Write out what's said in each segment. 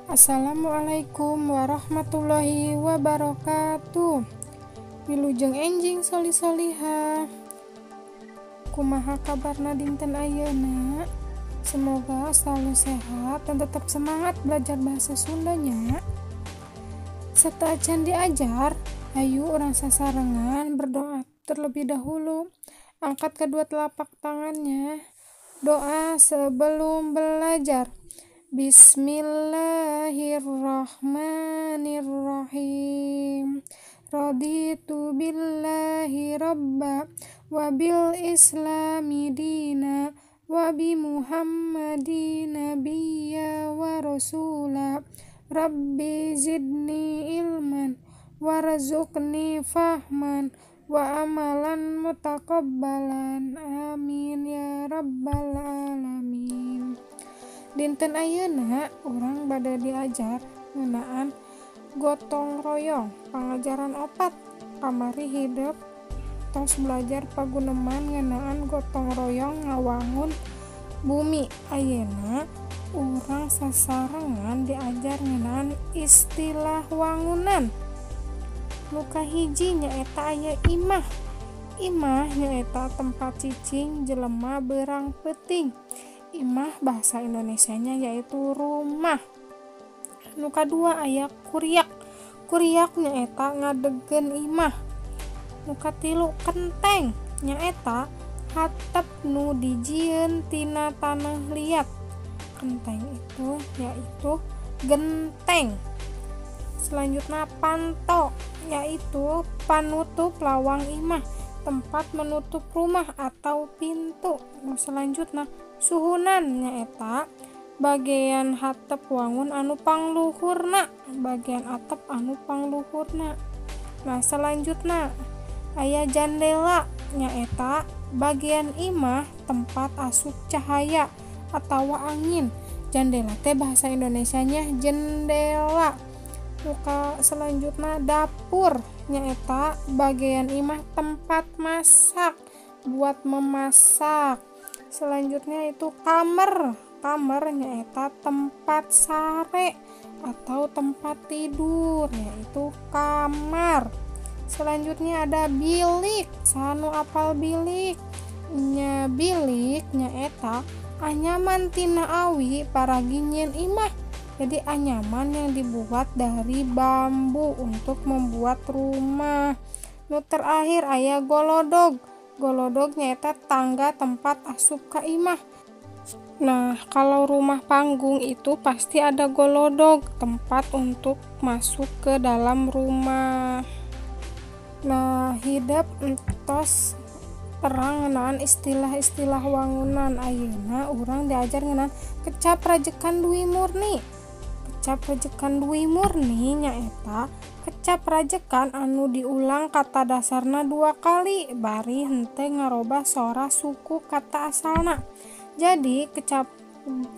Assalamualaikum warahmatullahi wabarakatuh. Wilujeng enjing soli-soliha. Kumaha kabarna dinten ayeuna? Semoga selalu sehat dan tetap semangat belajar bahasa Sundanya. Setelah diajar, ayo orang sasarengan berdoa terlebih dahulu. Angkat kedua telapak tangannya. Doa sebelum belajar. Bismillahirrahmanirrahim. Raditu billahi rabba wa bil islami dina wa bi muhammadin nabiyya wa rasula. Rabbi zidni ilman warzuqni fahman wa amalan mutaqabbalan. Amin ya rabbal alamin. Dinten ayeuna urang bade diajar ngeunaan gotong royong pangajaran opat kamari hidup tos belajar paguneman ngeunaan gotong royong ngawangun bumi. Ayeuna urang sasarengan diajar ngeunaan istilah wangunan. Nu kahiji nyaeta aya imah. Imah nyaeta tempat cicing jelema beurang peuting. Imah bahasa Indonesianya yaitu rumah. Nu kadua aya kuryak. Kuryak nyaeta ngadegen imah. Nu katilu kenteng nyaeta hatep nu dijieun tina tanah liat. Kenteng itu yaitu genteng. Selanjutnya panto yaitu panutup lawang imah, tempat menutup rumah atau pintu. Selanjutnya suhunan nyaeta bagian hatep wangun anu pangluhurna, bagian atap anu pangluhurna. Nah, selanjutnya aya jandela nyaeta bagian imah tempat asup cahaya atau angin. Jandela teh bahasa Indonesianya jendela. Luka selanjutnya dapur nyaeta bagian imah tempat masak, buat memasak. Selanjutnya itu kamar. Kamar nyaeta tempat sare atau tempat tidur, yaitu kamar. Selanjutnya ada bilik. Sanu apal bilik? Nya bilik nyaeta anyaman tina awi paraginyen imah. Jadi anyaman yang dibuat dari bambu untuk membuat rumah. Nu terakhir aya golodog. Golodog nyaeta tangga tempat asup ka imah. Nah, kalau rumah panggung itu pasti ada golodog, tempat untuk masuk ke dalam rumah. Nah, hidup entos terang ngeunaan istilah-istilah wangunan. Ayeuna urang diajar ngeunaan kecap rajekan Dwi Murni. Kecap rajekan Dwi Murni nyaeta kecap rajekan anu diulang kata dasarna 2 kali bari henteu ngarobah sora suku kata asalna. Jadi kecap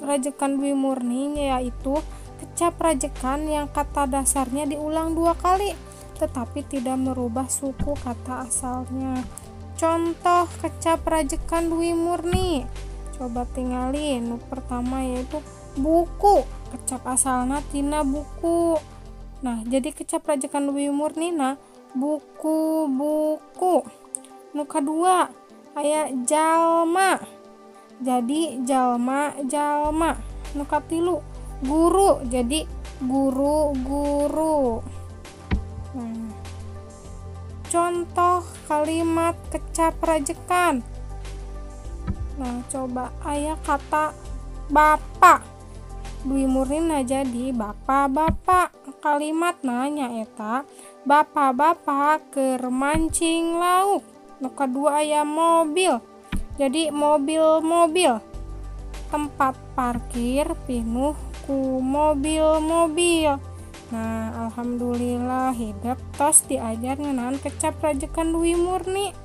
rajekan Dwi Murni yaitu kecap rajekan yang kata dasarnya diulang 2 kali tetapi tidak merubah suku kata asalnya. Contoh kecap rajekan Dwi Murni, coba tinggalin. Nu pertama yaitu buku. Kecap asalna tina buku. Nah, jadi kecap rajekan Dwi Murnina buku-buku. Nu kadua aya jalma. Jadi jalma-jalma. Nu katilu guru. Jadi guru-guru. Nah, contoh kalimat kecap rajekan. Nah, coba aya kata bapak. Dwi Murnina jadi bapak-bapak. Kalimatna nyaeta bapak-bapak keur mancing lauk. Nu kadua aya mobil. Jadi mobil-mobil. Tempat parkir pinuh ku mobil-mobil. Nah, alhamdulillah hidup tos diajar ngeunaan kecap rajekan Dwi Murni.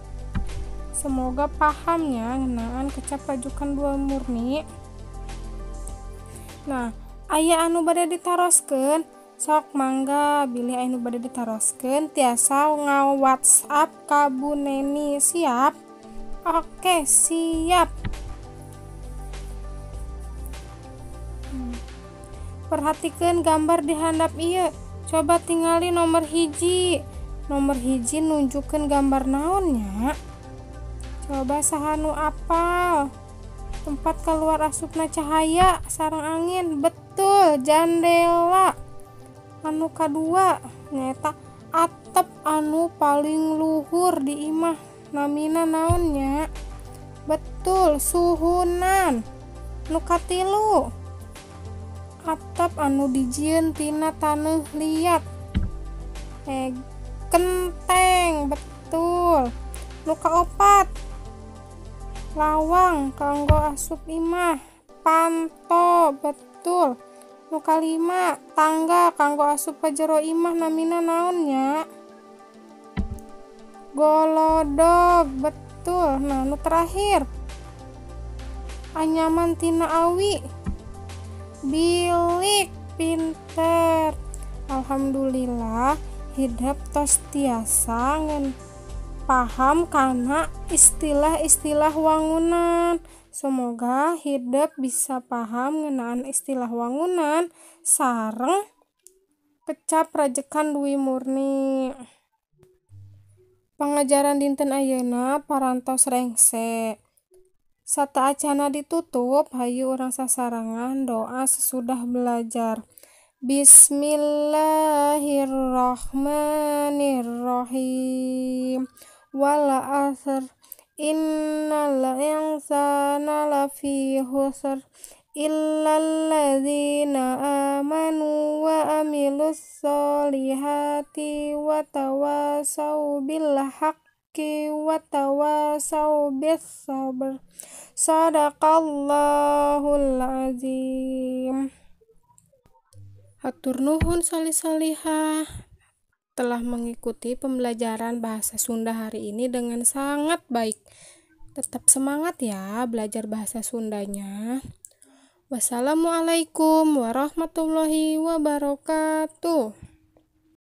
Semoga pahamnya ngeunaan kecap rajekan Dwi Murni. Nah, aya anu bade ditaroskeun, sok mangga bilih anu bade ditaroskeun tiasa nga-WhatsApp ka Bu Neni. Siap? Oke, siap. Perhatikan gambar di handap ieu. Coba tingali nomor hiji nunjukkan gambar naonnya. Coba sahanu apal tempat keluar asupna cahaya sareng angin. Betul, jandela. Anu kadua nyata atap anu paling luhur di imah namina naonnya. Betul, suhunan. Nu katilu atap anu dijieun tina taneuh liat. Genteng. Betul. Nu kaopat lawang kanggo asup imah. Panto. Betul. Nu kalima tangga kanggo asup ka jero imah namina naonnya. Golodog. Betul. Nah, nu terakhir anyaman tina awi. Bilik. Pinter. Alhamdulillah hidup tos tiasa ngan paham kana istilah-istilah wangunan. Semoga hidup bisa paham ngeunaan istilah wangunan sareng kecap rajekan Dwi Murni. Pengajaran dinten ayeuna parantos rengse. Sataacana ditutup, hayu urang sasarangan doa sesudah belajar. Bismillahirrahmanirrahim. Wal 'asr innal insana lafi khusr illal ladzina amanu wa amilus solihati wa tawasau bil haqqi wa tawasau bis sabr. Shadaqallahul azim. Hatur nuhun salih-salihah telah mengikuti pembelajaran bahasa Sunda hari ini dengan sangat baik. Tetap semangat ya belajar bahasa Sundanya. Wassalamualaikum warahmatullahi wabarakatuh.